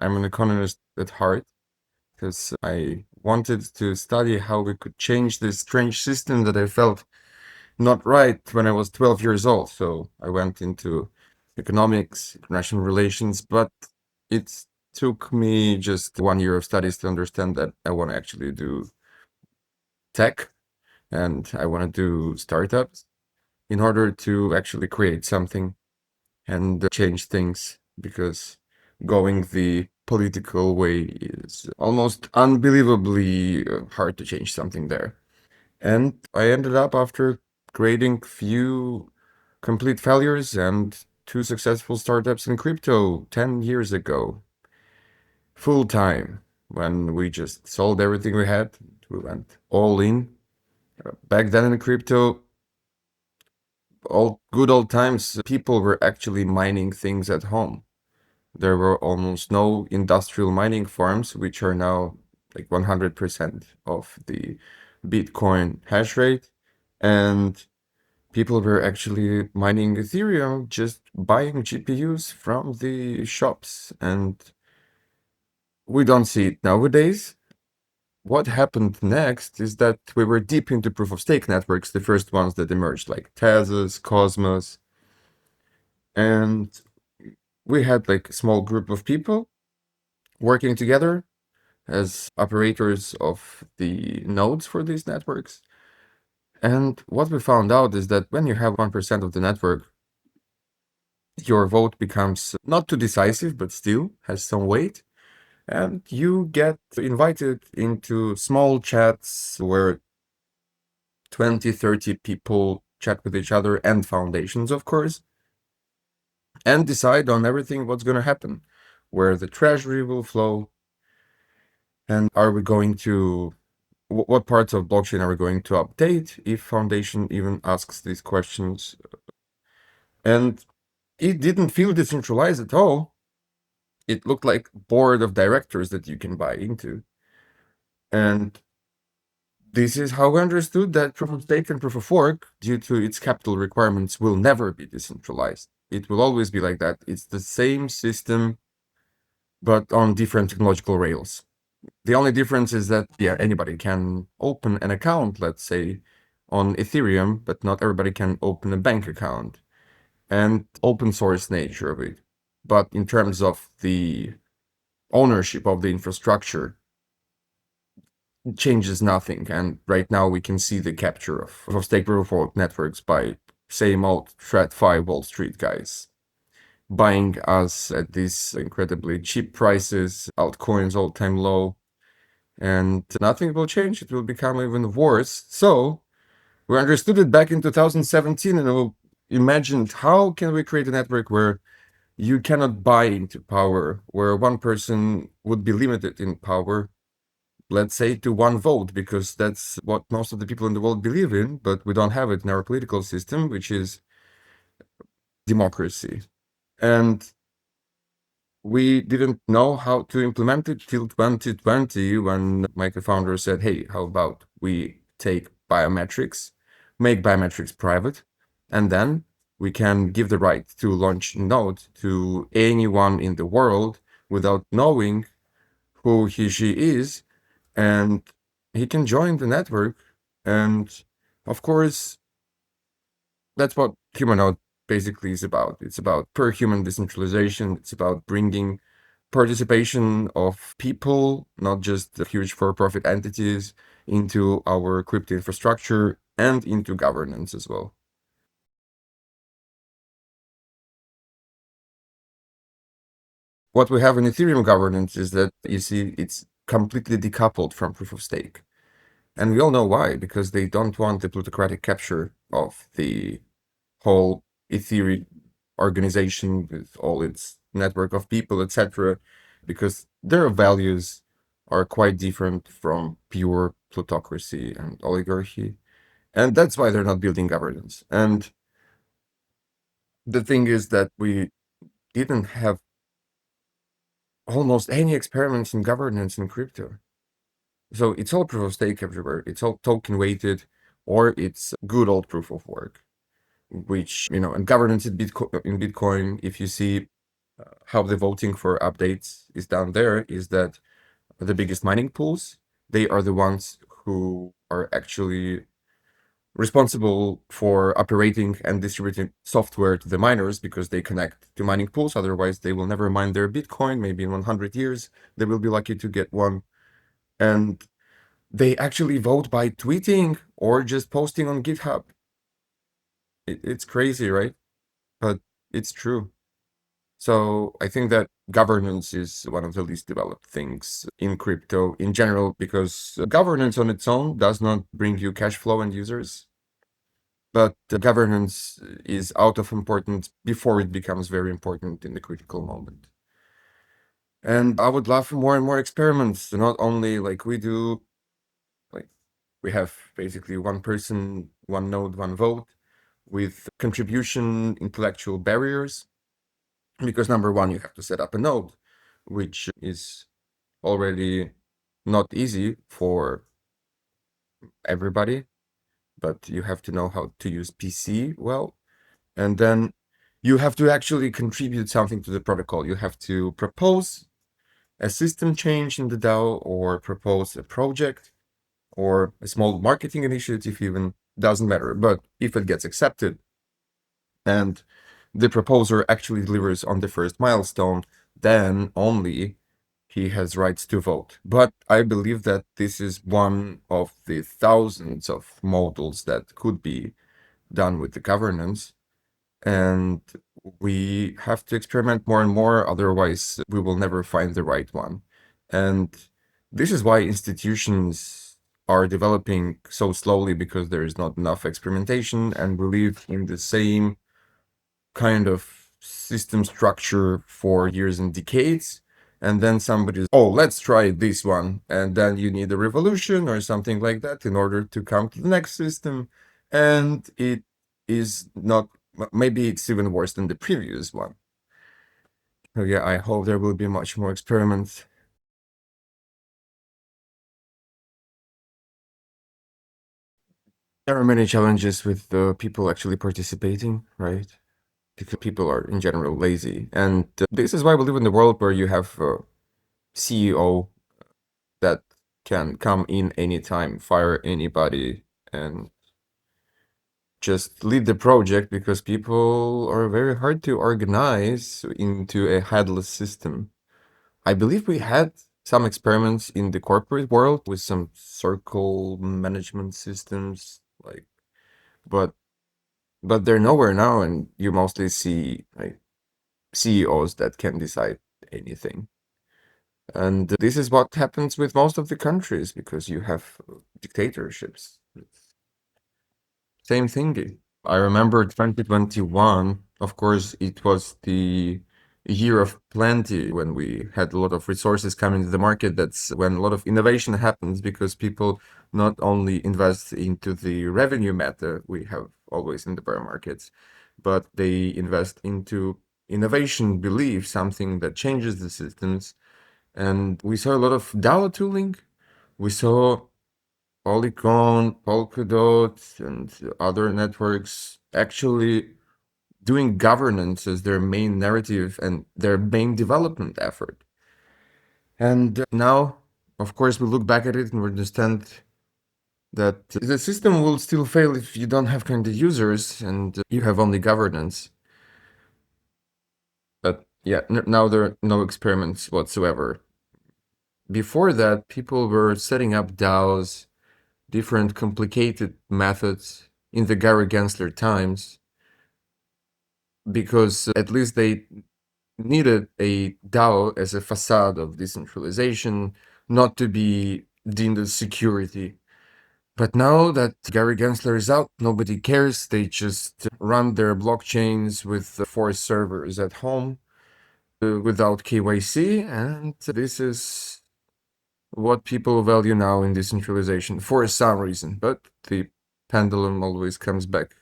I'm an economist at heart because I wanted to study how we could change this strange system that I felt not right when I was 12 years old. So I went into economics, international relations, but it took me just 1 year of studies to understand that I want to actually do tech and I want to do startups in order to actually create something and change things, because going the political way is almost unbelievably hard to change something there. And I ended up, after creating few complete failures and 2 successful startups in crypto 10 years ago, full time, when we just sold everything we had. We went all in. Back then in crypto, good old times, people were actually mining things at home. There were almost no industrial mining farms, which are now like 100% of the Bitcoin hash rate. And people were actually mining Ethereum, just buying GPUs from the shops. And we don't see it nowadays. What happened next is that we were deep into proof of stake networks, the first ones that emerged, like Tezos, Cosmos. And we had like a small group of people working together as operators of the nodes for these networks. And what we found out is that when you have 1% of the network, your vote becomes not too decisive, but still has some weight. And you get invited into small chats where 20, 30 people chat with each other, and foundations, of course, and decide on everything what's going to happen, where the treasury will flow, and are we going to what parts of blockchain are we going to update if foundation even asks these questions. And it didn't feel decentralized at all. It looked like board of directors that you can buy into. And this is how we understood that proof of stake and proof of work, due to its capital requirements, will never be decentralized. It will always be like that. It's the same system, but on different technological rails. The only difference is that, yeah, anybody can open an account, let's say, on Ethereum, but not everybody can open a bank account, and open source nature of it. But in terms of the ownership of the infrastructure, it changes nothing. And right now we can see the capture of stake proof of work networks by same old TradFi Wall Street guys buying us at these incredibly cheap prices, altcoins all-time low, and nothing will change. It will become even worse. So we understood it back in 2017, and we imagined, how can we create a network where you cannot buy into power, where one person would be limited in power, let's say to one vote, because that's what most of the people in the world believe in, but we don't have it in our political system, which is democracy. And we didn't know how to implement it till 2020, when my co-founder said, hey, how about we take biometrics, make biometrics private, and then we can give the right to launch Node to anyone in the world without knowing who she is, and he can join the network. And of course, that's what Humanode basically is about. It's about per human decentralization. It's about bringing participation of people, not just the huge for-profit entities, into our crypto infrastructure and into governance as well. What we have in Ethereum governance is that, you see, it's completely decoupled from proof of stake. And we all know why, because they don't want the plutocratic capture of the whole Ethereum organization with all its network of people, etc., because their values are quite different from pure plutocracy and oligarchy. And that's why they're not building governance. And the thing is that we didn't have almost any experiments in governance in crypto. So it's all proof of stake everywhere. It's all token weighted, or it's good old proof of work, which, and governance in Bitcoin, if you see how the voting for updates is done there is that the biggest mining pools, they are the ones who are actually responsible for operating and distributing software to the miners because they connect to mining pools. Otherwise, they will never mine their Bitcoin. Maybe in 100 years, they will be lucky to get one. And they actually vote by tweeting or just posting on GitHub. It's crazy, right? But it's true. So I think that governance is one of the least developed things in crypto in general, because governance on its own does not bring you cash flow and users. But the governance is out of importance before it becomes very important in the critical moment. And I would love more and more experiments, not only like we do, like we have basically one person, one node, one vote with contribution intellectual barriers. Because number one, you have to set up a node, which is already not easy for everybody, but you have to know how to use PC well. And then you have to actually contribute something to the protocol. You have to propose a system change in the DAO, or propose a project or a small marketing initiative, even doesn't matter. But if it gets accepted and the proposer actually delivers on the first milestone, then only he has rights to vote. But I believe that this is one of the thousands of models that could be done with the governance. And we have to experiment more and more, otherwise we will never find the right one. And this is why institutions are developing so slowly, because there is not enough experimentation, and we live in the same kind of system structure for years and decades. And then somebody's, oh, let's try this one. And then you need a revolution or something like that in order to come to the next system. And it is not, maybe it's even worse than the previous one. So yeah, I hope there will be much more experiments. There are many challenges with the people actually participating, right? Because people are in general lazy. And this is why we live in the world where you have a CEO that can come in anytime, fire anybody, and just lead the project, because people are very hard to organize into a headless system. I believe we had some experiments in the corporate world with some circle management systems, like, but they're nowhere now, and you mostly see like CEOs that can decide anything. And this is what happens with most of the countries, because you have dictatorships. Same thing. I remember 2021, of course, it was the year of plenty when we had a lot of resources coming to the market. That's when a lot of innovation happens, because people not only invest into the revenue meta we have always in the bear markets, but they invest into innovation, belief, something that changes the systems. And we saw a lot of DAO tooling. We saw Polygon, Polkadot, and other networks actually doing governance as their main narrative and their main development effort. And now, of course, we look back at it and we understand that the system will still fail if you don't have kind of users and you have only governance. But yeah, now there are no experiments whatsoever. Before that, people were setting up DAOs, different complicated methods in the Gary Gensler times, because at least they needed a DAO as a facade of decentralization, not to be deemed as security. But now that Gary Gensler is out, nobody cares. They just run their blockchains with 4 servers at home without KYC, and this is what people value now in decentralization for some reason. But the pendulum always comes back